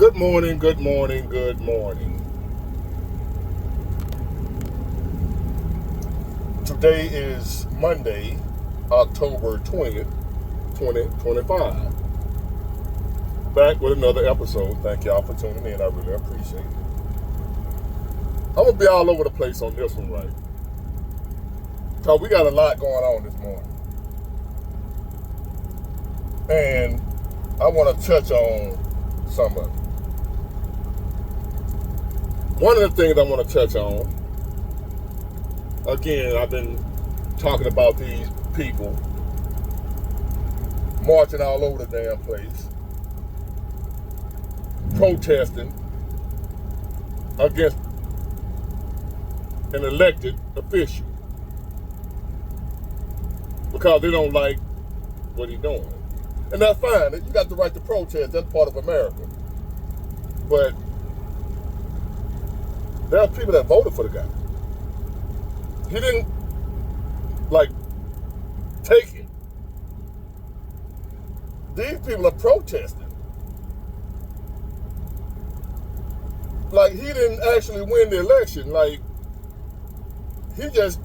Good morning, good morning, good morning. Today is Monday, October 20th, 2025. Back with another episode. Thank y'all for tuning in. I really appreciate it. I'm going to be all over the place on this one, right? Because we got a lot going on this morning. And I want to touch on some of it. One of the things I want to touch on, again, I've been talking about these people marching all over the damn place, protesting against an elected official because they don't like what he's doing. And that's fine. You got the right to protest. That's part of America. But there are people that voted for the guy. He didn't, take it. These people are protesting. He didn't actually win the election. He just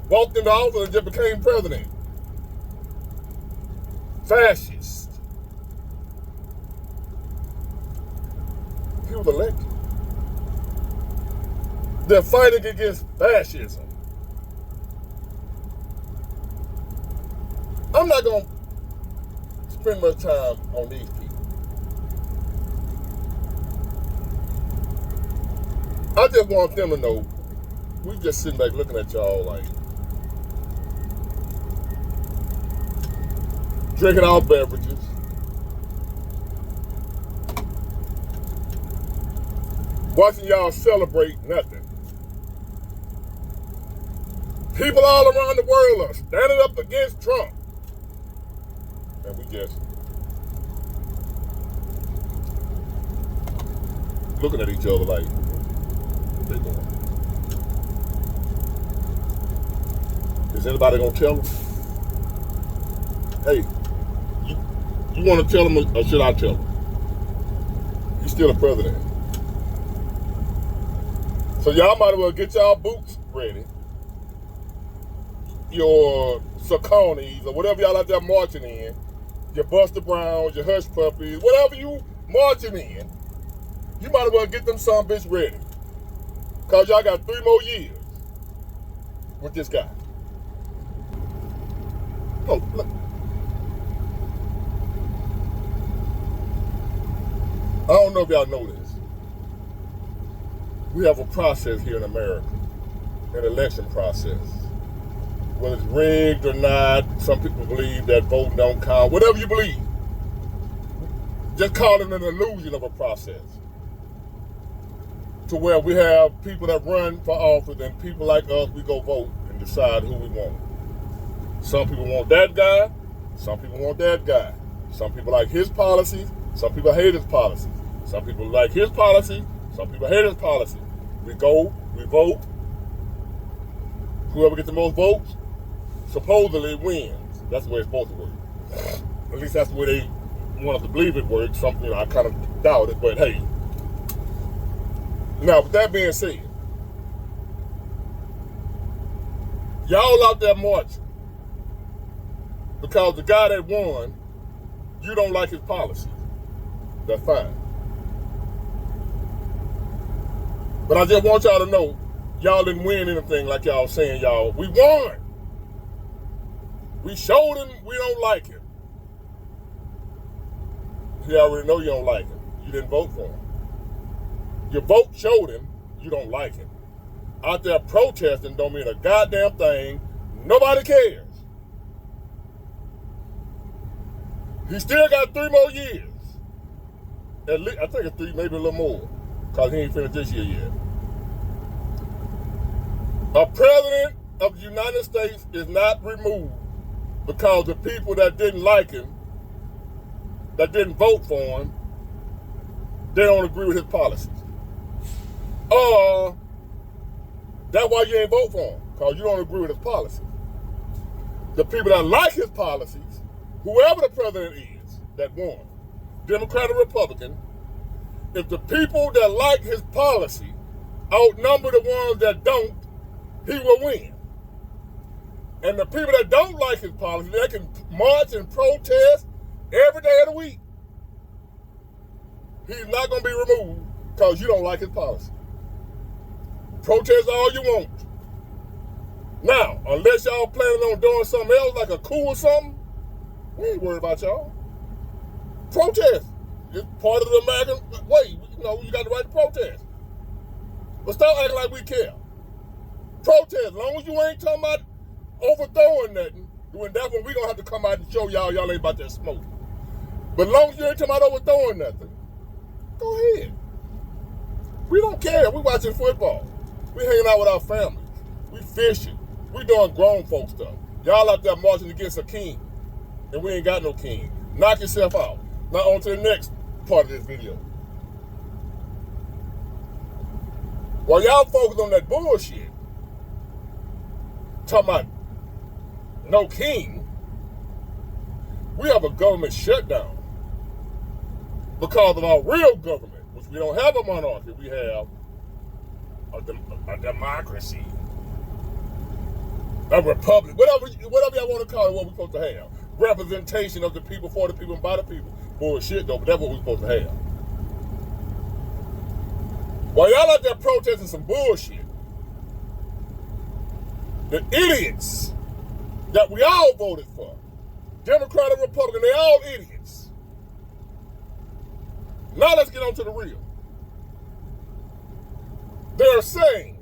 walked into office and just became president. Fascist. He was elected. They're fighting against fascism. I'm not going to spend much time on these people. I just want them to know we just sitting back looking at y'all drinking our beverages, watching y'all celebrate nothing. People all around the world are standing up against Trump. And we just looking at each other like, what they doing? Is anybody gonna tell them? Hey, you want to tell them or should I tell them? He's still a president. So y'all might as well get y'all boots ready. Your Sauconys or whatever y'all out there marching in. Your Buster Browns, your Hush Puppies, whatever you marching in. You might as well get them son bitch ready. Because y'all got 3 more years with this guy. Oh, look. I don't know if y'all know this. We have a process here in America, an election process. Whether it's rigged or not, some people believe that voting don't count. Whatever you believe, just call it an illusion of a process. To where we have people that run for office and people like us, we go vote and decide who we want. Some people want that guy, some people want that guy. Some people like his policies, some people hate his policies. Some people like his policy, some people hate his policy. We go, we vote. Whoever gets the most votes, supposedly wins. That's the way it's supposed to work. At least that's the way they want us to believe it works. Something I kind of doubt it, but hey. Now, with that being said, y'all out there marching because the guy that won, you don't like his policies. That's fine. But I just want y'all to know, y'all didn't win anything like y'all saying y'all. We won. We showed him we don't like him. He already know you don't like him. You didn't vote for him. Your vote showed him you don't like him. Out there protesting don't mean a goddamn thing. Nobody cares. He still got 3 more years. At least, I think it's 3, maybe a little more. Because he ain't finished this year yet. A president of the United States is not removed because the people that didn't like him, that didn't vote for him, they don't agree with his policies. That's why you ain't vote for him, because you don't agree with his policies. The people that like his policies, whoever the president is that won, Democrat or Republican, if the people that like his policy outnumber the ones that don't, he will win. And the people that don't like his policy, they can march and protest every day of the week. He's not going to be removed because you don't like his policy. Protest all you want. Now, unless y'all planning on doing something else, like a coup or something, we ain't worried about y'all. Protest. It's part of the American way. You know, you got the right to protest. But stop acting like we care. Protest. As long as you ain't talking about overthrowing nothing, then that's when we going to have to come out and show y'all ain't about that smoke. But as long as you ain't talking about overthrowing nothing, go ahead. We don't care. We watching football. We hanging out with our families. We fishing. We doing grown folk stuff. Y'all out there marching against a king, and we ain't got no king. Knock yourself out. Now on to the next part of this video. While y'all focus on that bullshit, talking about no king, we have a government shutdown because of our real government, which we don't have a monarchy. We have a democracy, a republic, whatever y'all want to call it, what we're supposed to have. Representation of the people, for the people, and by the people. Bullshit though, but that's what we're supposed to have. While y'all out there protesting some bullshit, the idiots that we all voted for, Democrat and Republican, they all idiots. Now let's get on to the real. They're saying,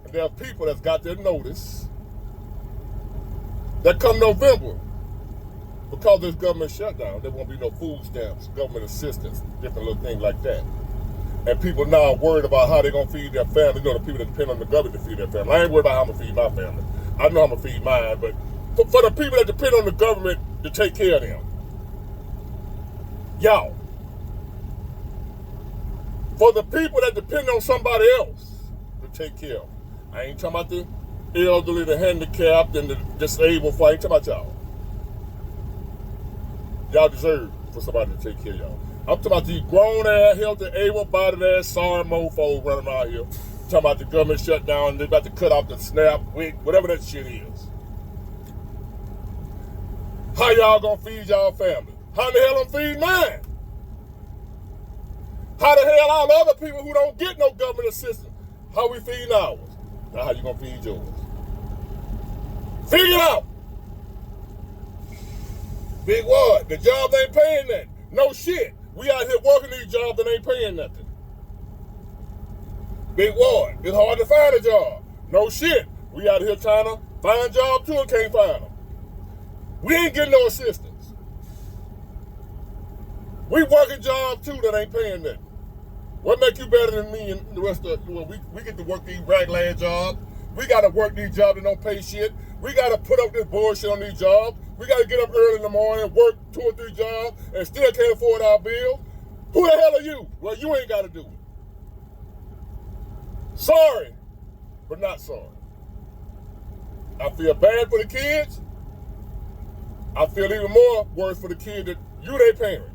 and there are people that's got their notice, that come November, because of this government shutdown, there won't be no food stamps, government assistance, different little things like that. And people now are worried about how they're going to feed their family. You know, the people that depend on the government to feed their family. I ain't worried about how I'm going to feed my family. I know I'm going to feed mine, but for the people that depend on the government to take care of them, y'all, for the people that depend on somebody else to take care of them, I ain't talking about the elderly, the handicapped, and the disabled. I ain't talking about y'all. Y'all deserve for somebody to take care of y'all. I'm talking about these grown-ass, healthy, able-bodied ass, sorry mofos running around here. I'm talking about the government shutdown, they about to cut off the SNAP, WIC, whatever that shit is. How y'all gonna feed y'all family? How the hell I'm feeding mine? How the hell all the other people who don't get no government assistance, how we feeding ours? Now how you gonna feed yours? Figure it out. Big what? The jobs ain't paying that. No shit. We out here working these jobs that ain't paying nothing. Big what? It's hard to find a job. No shit. We out here trying to find jobs too and can't find them. We ain't getting no assistance. We working jobs too that ain't paying nothing. What make you better than me and the rest of us? Well, we get to work these ragland jobs. We got to work these jobs that don't pay shit. We got to put up this bullshit on these jobs. We got to get up early in the morning, work 2 or 3 jobs, and still can't afford our bills. Who the hell are you? Well, you ain't got to do it. Sorry, but not sorry. I feel bad for the kids. I feel even more worse for the kid that you they parent.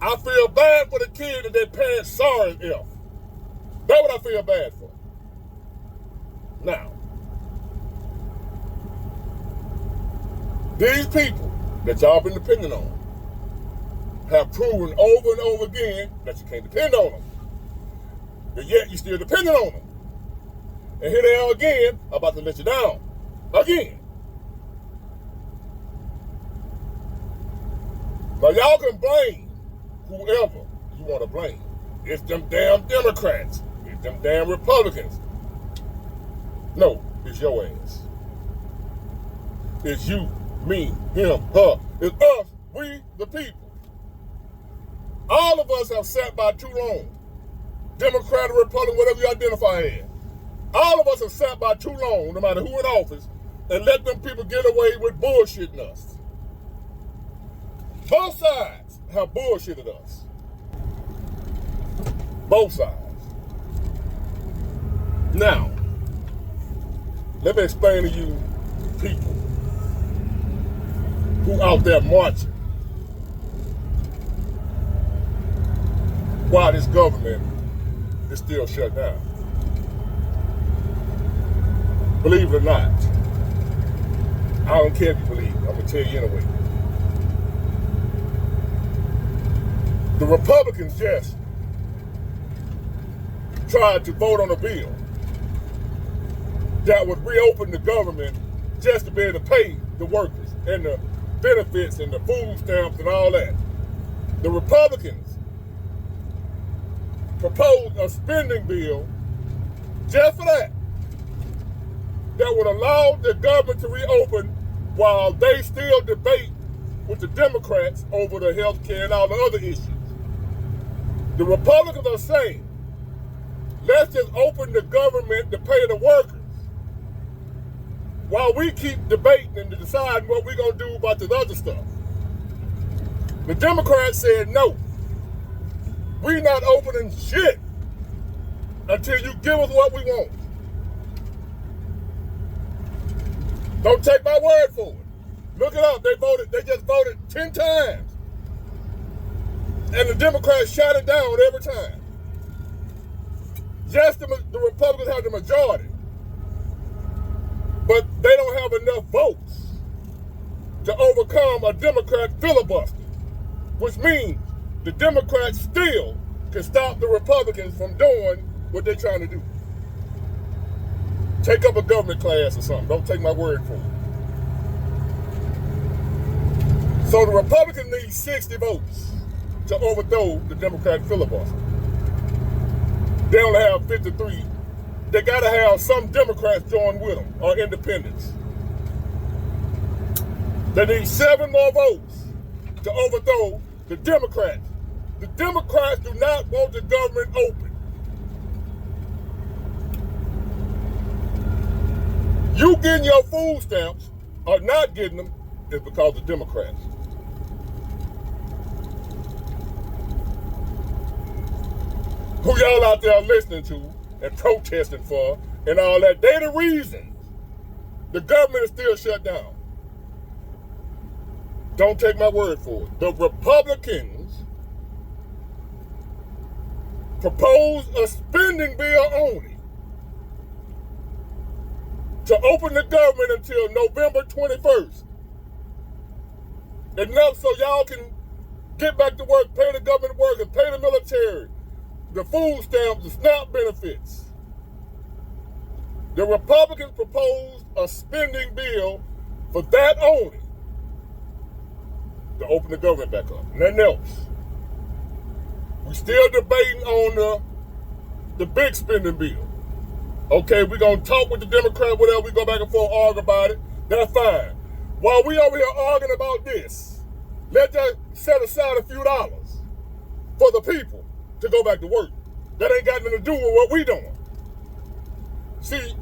I feel bad for the kid that their parents sorry as F. That's what I feel bad for. Now, these people that y'all been depending on have proven over and over again that you can't depend on them. But yet you still depending on them. And here they are again, about to let you down. Again. Now y'all can blame whoever you want to blame. It's them damn Democrats. It's them damn Republicans. No, it's your ass. It's you, me, him, her. It's us, we, the people. All of us have sat by too long. Democrat or Republican, whatever you identify as. All of us have sat by too long, no matter who in office, and let them people get away with bullshitting us. Both sides have bullshitted us. Both sides. Now, let me explain to you people who out there marching. why this government is still shut down. Believe it or not, I don't care if you believe it, I'm gonna tell you anyway. The Republicans just tried to vote on a bill that would reopen the government just to be able to pay the workers and the benefits and the food stamps and all that. The Republicans proposed a spending bill just for that would allow the government to reopen while they still debate with the Democrats over the health care and all the other issues. The Republicans are saying, let's just open the government to pay the workers while we keep debating and deciding what we're going to do about this other stuff. The Democrats said, no, we're not opening shit until you give us what we want. Don't take my word for it. Look it up. They just voted 10 times. And the Democrats shot it down every time. Yes, the Republicans have the majority, but they don't have enough votes to overcome a Democrat filibuster, which means the Democrats still can stop the Republicans from doing what they're trying to do. Take up a government class or something. Don't take my word for it. So the Republicans need 60 votes to overthrow the Democrat filibuster. They only have 53. They got to have some Democrats join with them or independents. They need 7 more votes to overthrow the Democrats. The Democrats do not want the government open. You getting your food stamps or not getting them is because of the Democrats. Who y'all out there listening to and protesting for and all that, they the reasons the government is still shut down. Don't take my word for it. The Republicans proposed a spending bill only to open the government until November 21st. Enough so y'all can get back to work, pay the government workers, pay the military, the food stamps, the SNAP benefits. The Republicans proposed a spending bill for that only to open the government back up. Nothing else. We're still debating on the big spending bill. Okay, we're going to talk with the Democrats, whatever, we go back and forth, argue about it. That's fine. While we over here arguing about this, let's just set aside a few dollars for the people to go back to work. That ain't got nothing to do with what we doing. See,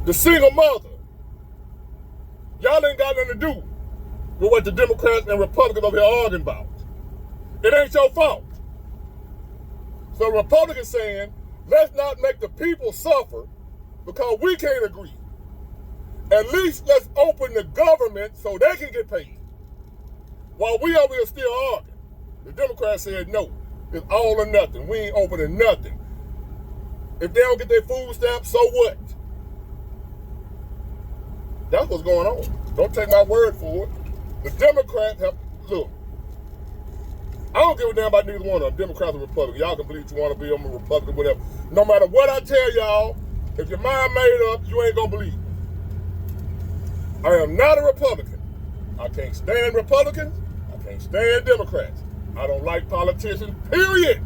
the single mother, y'all ain't got nothing to do with what the Democrats and Republicans over here arguing about. It ain't your fault. So the Republicans saying, let's not make the people suffer because we can't agree. At least let's open the government so they can get paid. While we over here still arguing. The Democrats said no. It's all or nothing. We ain't opening nothing. If they don't get their food stamps, so what? That's what's going on. Don't take my word for it. The Democrats have, look, I don't give a damn about neither one of them, Democrats or Republicans. Y'all can believe what you want to be, I'm a Republican, whatever. No matter what I tell y'all, if your mind made up, you ain't going to believe it. I am not a Republican. I can't stand Republicans. I can't stand Democrats. I don't like politicians, period.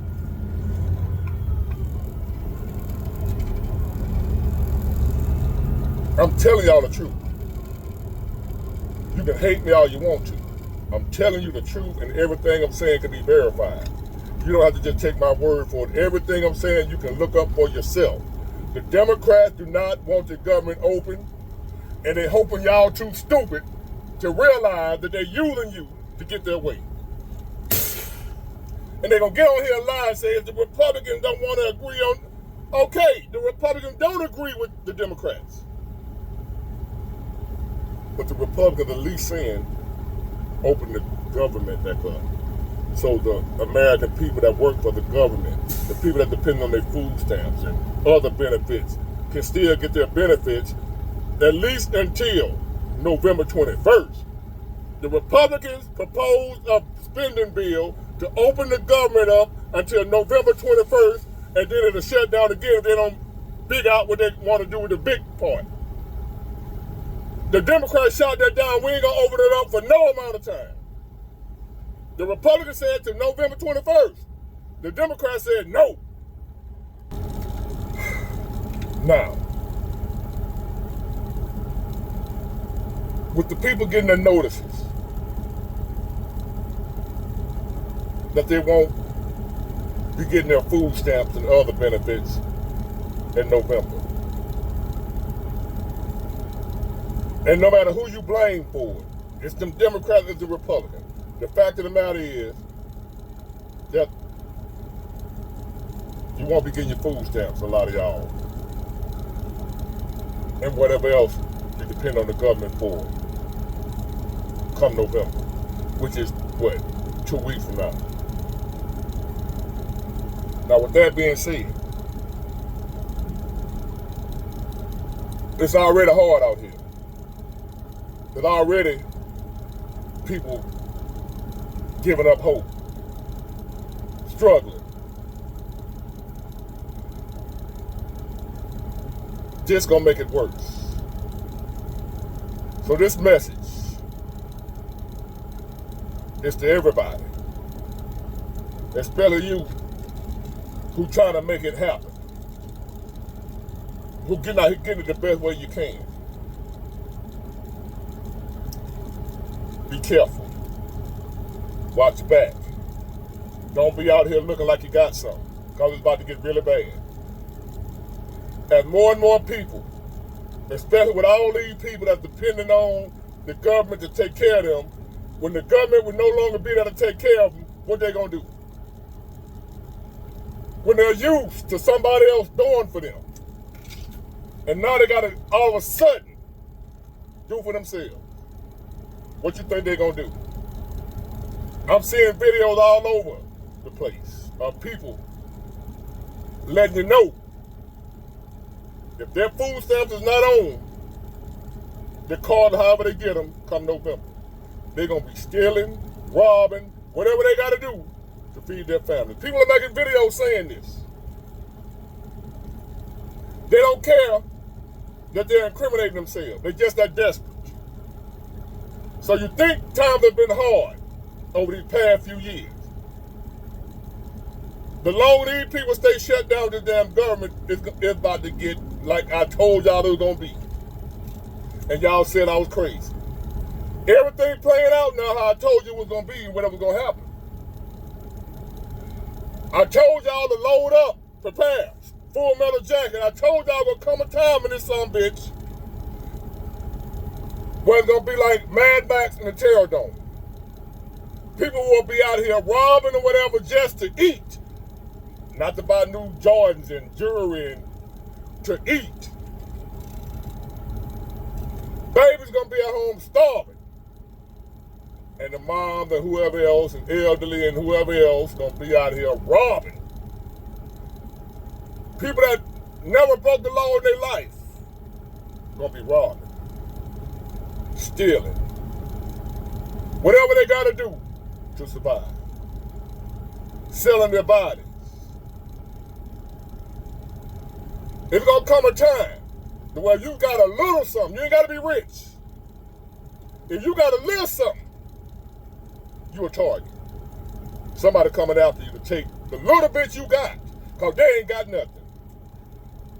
I'm telling y'all the truth. You can hate me all you want to. I'm telling you the truth, and everything I'm saying can be verified. You don't have to just take my word for it. Everything I'm saying you can look up for yourself. The Democrats do not want the government open, and they're hoping y'all too stupid to realize that they're using you to get their way. And they're going to get on here and lie and say if the Republicans don't want to agree on, okay, the Republicans don't agree with the Democrats. But the Republicans at least saying, open the government back up So the American people that work for the government, the people that depend on their food stamps and other benefits, can still get their benefits at least until November 21st. The Republicans proposed a spending bill to open the government up until November 21st, and then it'll shut down again if they don't figure out what they want to do with the big part. The Democrats shot that down. We ain't going to open it up for no amount of time. The Republicans said to November 21st. The Democrats said no. Now, with the people getting their notices that they won't be getting their food stamps and other benefits in November. And no matter who you blame for it, it's them Democrats or the Republicans. The fact of the matter is that you won't be getting your food stamps, a lot of y'all. And whatever else you depend on the government for come November, which is, what, 2 weeks from now. Now, with that being said, it's already hard out here. There's already people giving up hope, struggling. Just gonna make it worse. So this message is to everybody, especially you who trying to make it happen, who getting out here getting it the best way you can. Be careful. Watch your back. Don't be out here looking like you got something, because it's about to get really bad. As more and more people, especially with all these people that's depending on the government to take care of them, when the government would no longer be there to take care of them, what they gonna do? When they're used to somebody else doing for them, and now they gotta all of a sudden do for themselves, what you think they're gonna do? I'm seeing videos all over the place of people letting you know if their food stamps is not on, the card, however they get them, come November, they're going to be stealing, robbing, whatever they got to do to feed their family. People are making videos saying this. They don't care that they're incriminating themselves. They're just that desperate. So you think times have been hard over these past few years. The longer these people stay shut down, this damn government is about to get like I told y'all it was going to be. And y'all said I was crazy. Everything playing out now how I told you it was going to be and whatever was going to happen. I told y'all to load up, prepare, full metal jacket. I told y'all going to come a time in this son bitch where it's going to be like Mad Max in the Terror Dome. People will be out here robbing or whatever just to eat. Not to buy new Jordans and jewelry and to eat. Baby's gonna be at home starving. And the mom and whoever else, and elderly and whoever else, gonna be out here robbing. People that never broke the law in their life, gonna be robbing, stealing, whatever they gotta do to survive, selling their bodies. It's gonna come a time where you got a little something. You ain't gotta be rich. If you got a little something, you a target. Somebody coming after you to take the little bit you got, because they ain't got nothing.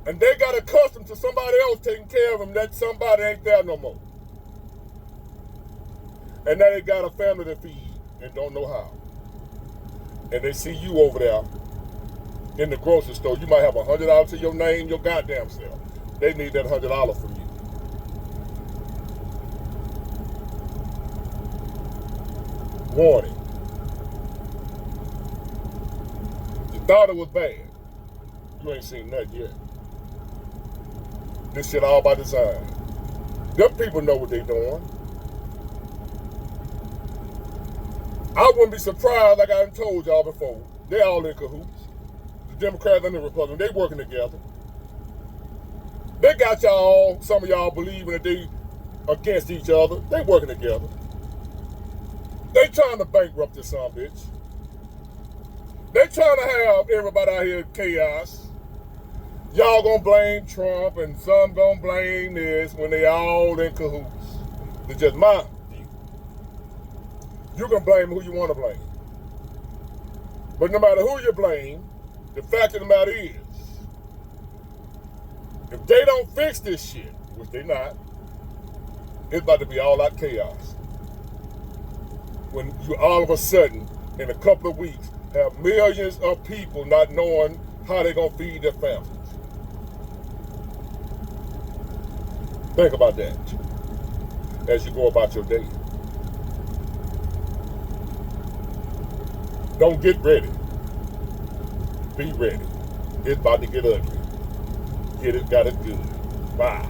And they got accustomed to somebody else taking care of them. That somebody ain't there no more. And now they got a family to feed and don't know how. And they see you over there in the grocery store. You might have $100 to your name, your goddamn self. They need that $100 from you. Warning. You thought it was bad. You ain't seen nothing yet. This shit all by design. Them people know what they doing. I wouldn't be surprised, like I done told y'all before, they all in cahoots. The Democrats and the Republicans, they working together. They got y'all, some of y'all believing that they against each other. They working together. They trying to bankrupt this son of a bitch. They trying to have everybody out here in chaos. Y'all gonna blame Trump and some gonna blame this when they all in cahoots. It's just my view. You can blame who you want to blame. But no matter who you blame, the fact of the matter is, if they don't fix this shit, which they not, it's about to be all out chaos. When you all of a sudden, in a couple of weeks, have millions of people not knowing how they're going to feed their families. Think about that as you go about your day. Don't get ready. Be ready. It's about to get ugly. Get it, got it good. Bye.